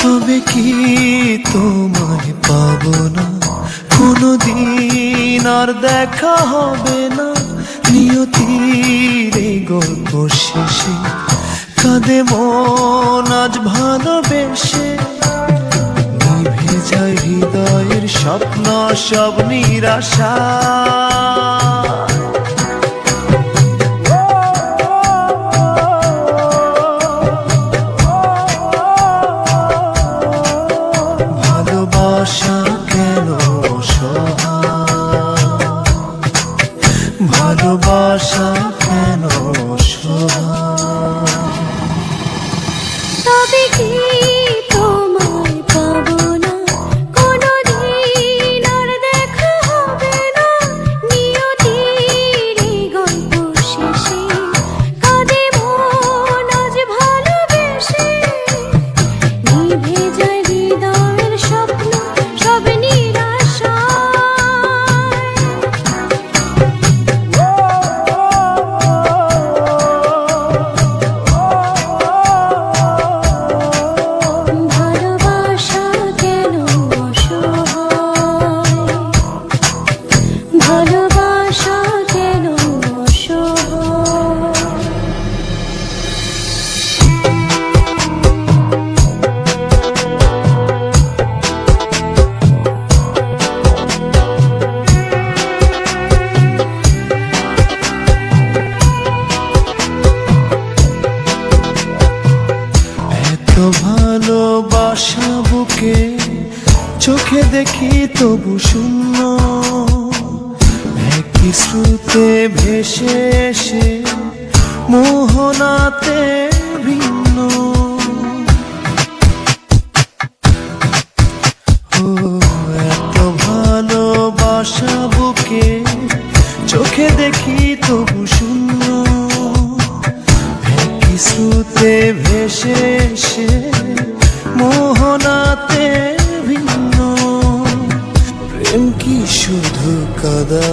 তবে কি তোমায় পাবো না কোনোদিন, আর দেখা হবে না নিয়তির এই গল্প শেষে। কাঁদে মন আজ ভালোবেসে, নিভে যায় হৃদয়ের স্বপ্ন সব নিরাশা। ভালোবাসা কেন অসহায়, ভালোবাসা কেন অসহায়। তবে কি তোমায় পাবো না কোনোদিন, আর দেখা হবে না নিয়তির এই গল্প শেষে। কাঁদে মন আজ ভালোবেসে, নিভে যায় হৃদয়ের স্বপ্ন সব নিরাশা। ভালোবাসা কেন অসহায়, ভালোবাসা কেন অসহায়। এত ভালোবাসা বুকে চোখে দেখি তবু শূন্য, একই স্রোতে ভেসে এসে মোহনাতে ভিন্ন। ও এত ভালোবাসা বুকে চোখে দেখি তবু শূন্য, একই স্রোতে ভেসে এসে মোহনাতে ভিন্ন। প্রেম কি শুধু কাদা